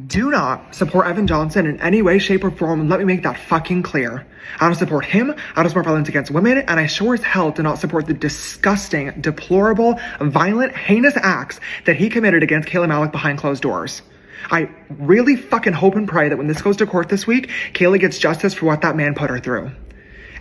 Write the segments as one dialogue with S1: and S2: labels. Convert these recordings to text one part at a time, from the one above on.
S1: Do not support Evan Johnson in any way, shape, or form, and let me make that fucking clear. I don't support him, I don't support violence against women, and I sure as hell do not support the disgusting, deplorable, violent, heinous acts that he committed against Kayla Malecc behind closed doors. I really fucking hope and pray that when this goes to court this week, Kayla gets justice for what that man put her through.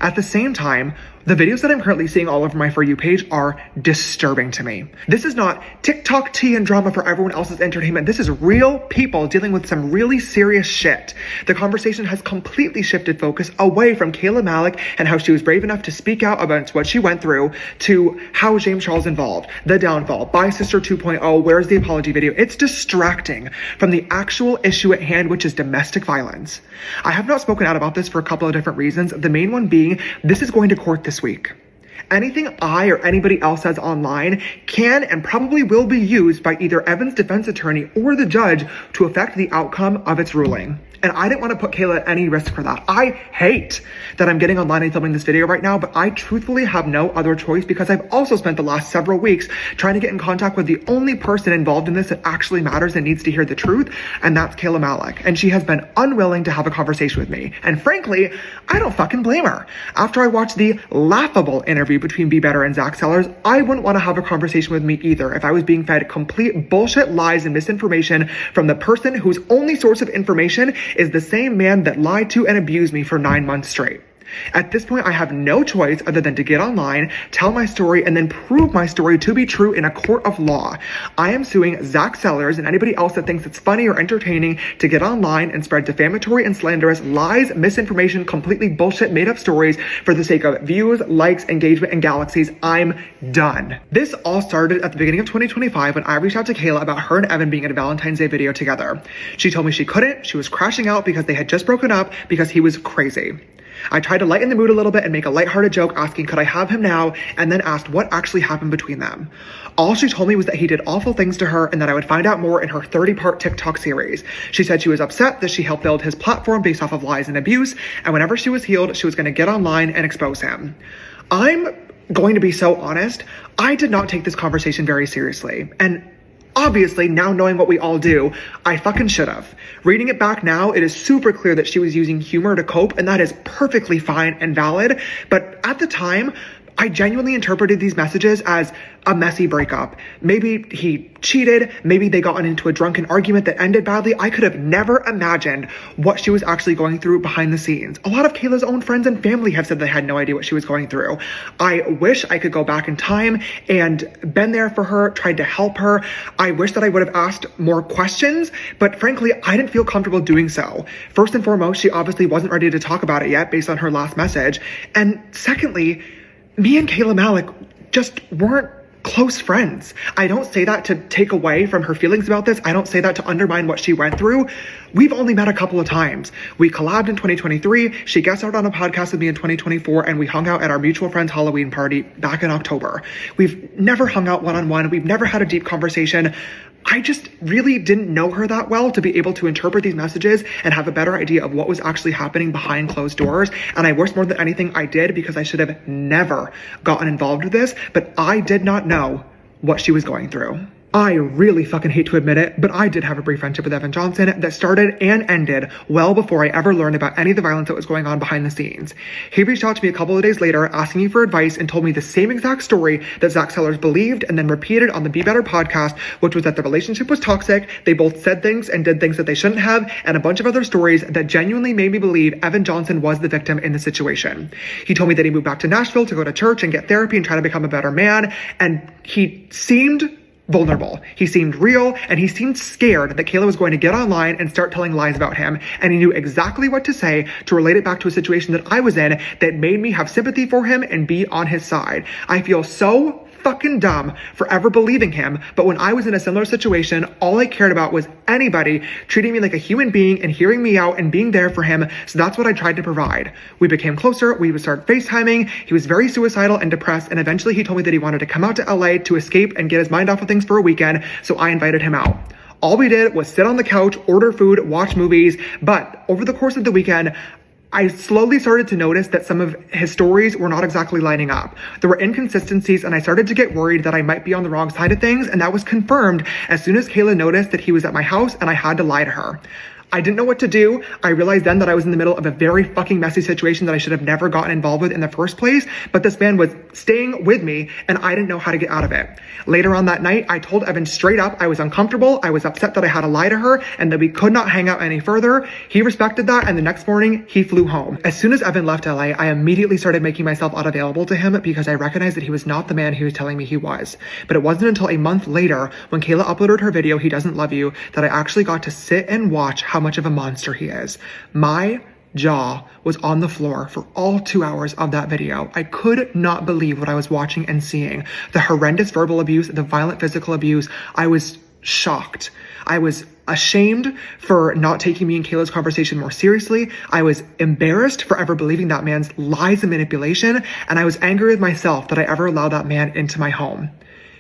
S1: At the same time, the videos that I'm currently seeing all over my For You page are disturbing to me. This is not TikTok tea and drama for everyone else's entertainment. This is real people dealing with some really serious shit. The conversation has completely shifted focus away from Kayla Malecc and how she was brave enough to speak out about what she went through to how James Charles involved, the downfall, Bye Sister 2.0, where's the apology video? It's distracting from the actual issue at hand, which is domestic violence. I have not spoken out about this for a couple of different reasons. The main one being, this is going to court this week. Anything I or anybody else says online can and probably will be used by either Evan's defense attorney or the judge to affect the outcome of its ruling. And I didn't want to put Kayla at any risk for that. I hate that I'm getting online and filming this video right now, but I truthfully have no other choice because I've also spent the last several weeks trying to get in contact with the only person involved in this that actually matters and needs to hear the truth, and that's Kayla Malecc. And she has been unwilling to have a conversation with me. And frankly, I don't fucking blame her. After I watched the laughable interview between Be Better and Zac Sellers, I wouldn't want to have a conversation with me either if I was being fed complete bullshit, lies, and misinformation from the person whose only source of information is the same man that lied to and abused me for 9 months straight. At this point, I have no choice other than to get online, tell my story, and then prove my story to be true in a court of law. I am suing Zac Sellers and anybody else that thinks it's funny or entertaining to get online and spread defamatory and slanderous lies, misinformation, completely bullshit made-up stories for the sake of views, likes, engagement, and galaxies. I'm done. This all started at the beginning of 2025 when I reached out to Kayla about her and Evan being in a Valentine's Day video together. She told me she couldn't. She was crashing out because they had just broken up because he was crazy. I tried to lighten the mood a little bit and make a lighthearted joke asking, could I have him now? And then asked what actually happened between them. All she told me was that he did awful things to her and that I would find out more in her 30-part TikTok series. She said she was upset that she helped build his platform based off of lies and abuse, and whenever she was healed, she was going to get online and expose him. I'm going to be so honest, I did not take this conversation very seriously. And obviously, now knowing what we all do, I fucking should have. Reading it back now, it is super clear that she was using humor to cope, and that is perfectly fine and valid. But at the time, I genuinely interpreted these messages as a messy breakup. Maybe he cheated, maybe they got into a drunken argument that ended badly. I could have never imagined what she was actually going through behind the scenes. A lot of Kayla's own friends and family have said they had no idea what she was going through. I wish I could go back in time and been there for her, tried to help her. I wish that I would have asked more questions, but frankly, I didn't feel comfortable doing so. First and foremost, she obviously wasn't ready to talk about it yet based on her last message. And secondly, me and Kayla Malecc just weren't close friends. I don't say that to take away from her feelings about this. I don't say that to undermine what she went through. We've only met a couple of times. We collabed in 2023. She guest starred on a podcast with me in 2024, and we hung out at our mutual friend's Halloween party back in October. We've never hung out one-on-one. We've never had a deep conversation. I just really didn't know her that well to be able to interpret these messages and have a better idea of what was actually happening behind closed doors. And I wish more than anything I did, because I should have never gotten involved with this, but I did not know what she was going through. I really fucking hate to admit it, but I did have a brief friendship with Evan Johnson that started and ended well before I ever learned about any of the violence that was going on behind the scenes. He reached out to me a couple of days later asking me for advice and told me the same exact story that Zac Sellers believed and then repeated on the Be Better podcast, which was that the relationship was toxic, they both said things and did things that they shouldn't have, and a bunch of other stories that genuinely made me believe Evan Johnson was the victim in the situation. He told me that he moved back to Nashville to go to church and get therapy and try to become a better man, and he seemed vulnerable. He seemed real, and he seemed scared that Kayla was going to get online and start telling lies about him, and he knew exactly what to say to relate it back to a situation that I was in that made me have sympathy for him and be on his side. I feel so fucking dumb for ever believing him, but when I was in a similar situation, all I cared about was anybody treating me like a human being and hearing me out and being there for him, so that's what I tried to provide. We became closer, we would start FaceTiming, he was very suicidal and depressed, and eventually he told me that he wanted to come out to LA to escape and get his mind off of things for a weekend, so I invited him out. All we did was sit on the couch, order food, watch movies, but over the course of the weekend, I slowly started to notice that some of his stories were not exactly lining up. There were inconsistencies, and I started to get worried that I might be on the wrong side of things, and that was confirmed as soon as Kayla noticed that he was at my house and I had to lie to her. I didn't know what to do. I realized then that I was in the middle of a very fucking messy situation that I should have never gotten involved with in the first place, but this man was staying with me and I didn't know how to get out of it. Later on that night, I told Evan straight up I was uncomfortable, I was upset that I had to lie to her, and that we could not hang out any further. He respected that, and the next morning, he flew home. As soon as Evan left LA, I immediately started making myself unavailable to him because I recognized that he was not the man he was telling me he was. But it wasn't until a month later, when Kayla uploaded her video, He Doesn't Love You, that I actually got to sit and watch how much of a monster he is. My jaw was on the floor for all 2 hours of that video. I could not believe what I was watching and seeing. The horrendous verbal abuse, the violent physical abuse. I was shocked. I was ashamed for not taking me and Kayla's conversation more seriously. I was embarrassed for ever believing that man's lies and manipulation. And I was angry with myself that I ever allowed that man into my home.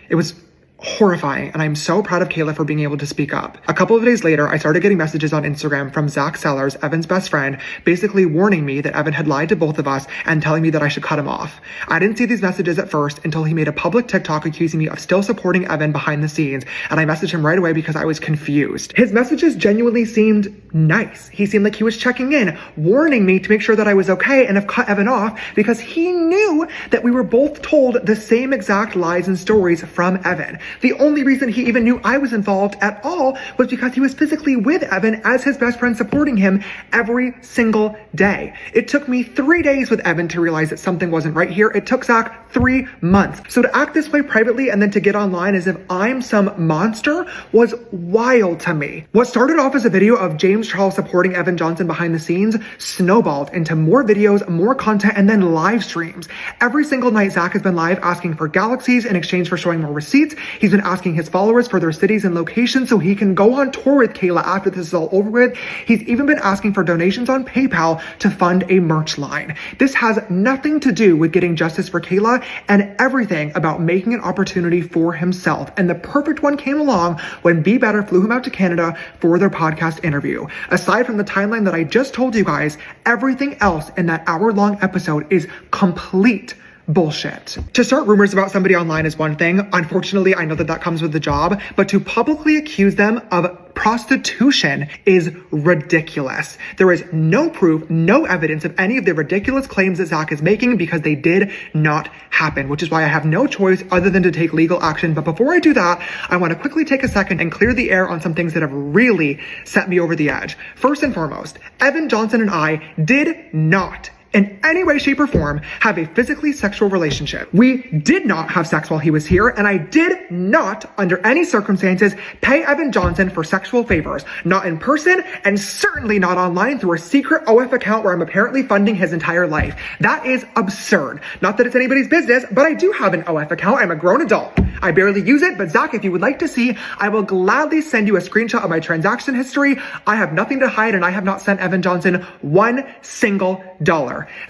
S1: It was horrifying, and I'm so proud of Kayla for being able to speak up. A couple of days later, I started getting messages on Instagram from Zac Sellers, Evan's best friend, basically warning me that Evan had lied to both of us and telling me that I should cut him off. I didn't see these messages at first until he made a public TikTok accusing me of still supporting Evan behind the scenes, and I messaged him right away because I was confused. His messages genuinely seemed nice. He seemed like he was checking in, warning me to make sure that I was okay and have cut Evan off because he knew that we were both told the same exact lies and stories from Evan. The only reason he even knew I was involved at all was because he was physically with Evan as his best friend, supporting him every single day. It took me 3 days with Evan to realize that something wasn't right here. It took Zac 3 months. So to act this way privately and then to get online as if I'm some monster was wild to me. What started off as a video of James Charles supporting Evan Johnson behind the scenes snowballed into more videos, more content, and then live streams. Every single night, Zac has been live asking for galaxies in exchange for showing more receipts. He's been asking his followers for their cities and locations so he can go on tour with Kayla after this is all over with. He's even been asking for donations on PayPal to fund a merch line. This has nothing to do with getting justice for Kayla and everything about making an opportunity for himself. And the perfect one came along when Be Better flew him out to Canada for their podcast interview. Aside from the timeline that I just told you guys, everything else in that hour-long episode is complete bullshit. To start rumors about somebody online is one thing. Unfortunately, I know that that comes with the job, but to publicly accuse them of prostitution is ridiculous. There is no proof, no evidence of any of the ridiculous claims that Zac is making because they did not happen, which is why I have no choice other than to take legal action. But before I do that, I want to quickly take a second and clear the air on some things that have really set me over the edge. First and foremost, Evan Johnson and I did not in any way, shape, or form have a physically sexual relationship. We did not have sex while he was here, and I did not, under any circumstances, pay Evan Johnson for sexual favors. Not in person, and certainly not online through a secret OF account where I'm apparently funding his entire life. That is absurd. Not that it's anybody's business, but I do have an OF account. I'm a grown adult. I barely use it, but Zac, if you would like to see, I will gladly send you a screenshot of my transaction history. I have nothing to hide, and I have not sent Evan Johnson $1 single.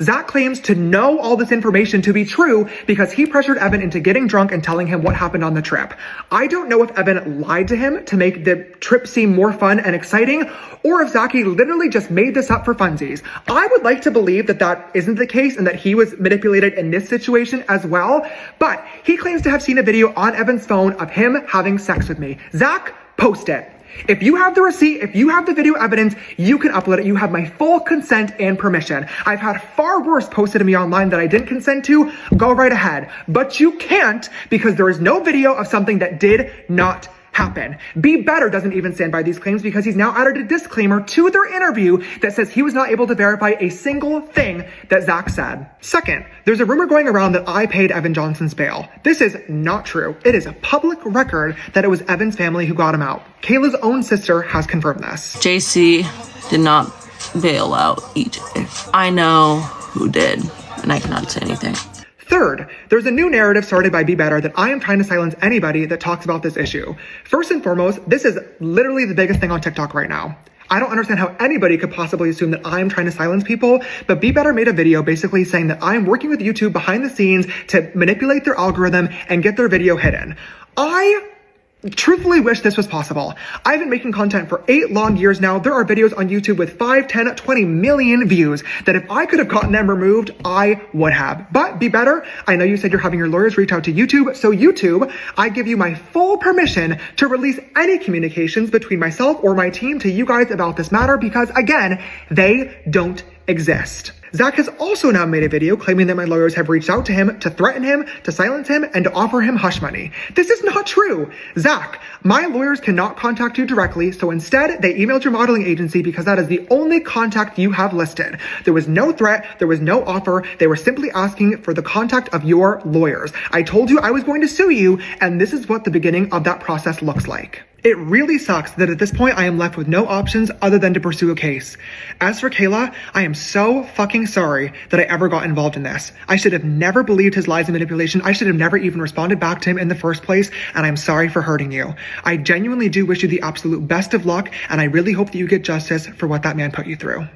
S1: Zac claims to know all this information to be true because he pressured Evan into getting drunk and telling him what happened on the trip. I don't know if Evan lied to him to make the trip seem more fun and exciting, or if Zac literally just made this up for funsies. I would like to believe that that isn't the case and that he was manipulated in this situation as well, but he claims to have seen a video on Evan's phone of him having sex with me. Zac, post it. If you have the receipt, if you have the video evidence, you can upload it. You have my full consent and permission. I've had far worse posted to me online that I didn't consent to. Go right ahead. But you can't because there is no video of something that did not happen. Be Better doesn't even stand by these claims because he's now added a disclaimer to their interview that says he was not able to verify a single thing that Zac said. Second, there's a rumor going around that I paid Evan Johnson's bail. This is not true. It is a public record that it was Evan's family who got him out. Kayla's own sister has confirmed this.
S2: JC did not bail out EJ. I know who did, and I cannot say anything.
S1: Third, there's a new narrative started by Be Better that I am trying to silence anybody that talks about this issue. First and foremost, this is literally the biggest thing on TikTok right now. I don't understand how anybody could possibly assume that I'm trying to silence people, but Be Better made a video basically saying that I'm working with YouTube behind the scenes to manipulate their algorithm and get their video hidden. I truthfully wish this was possible. I've been making content for 8 long years now. There are videos on YouTube with 5, 10, 20 million views that if I could have gotten them removed, I would have. But be better. I know you said you're having your lawyers reach out to YouTube. So YouTube, I give you my full permission to release any communications between myself or my team to you guys about this matter because, again, they don't exist. Zac has also now made a video claiming that my lawyers have reached out to him to threaten him, to silence him, and to offer him hush money. This is not true. Zac, my lawyers cannot contact you directly, so instead they emailed your modeling agency because that is the only contact you have listed. There was no threat, there was no offer, they were simply asking for the contact of your lawyers. I told you I was going to sue you, and this is what the beginning of that process looks like. It really sucks that at this point I am left with no options other than to pursue a case. As for Kayla, I am so fucking sorry that I ever got involved in this. I should have never believed his lies and manipulation. I should have never even responded back to him in the first place, and I'm sorry for hurting you. I genuinely do wish you the absolute best of luck, and I really hope that you get justice for what that man put you through.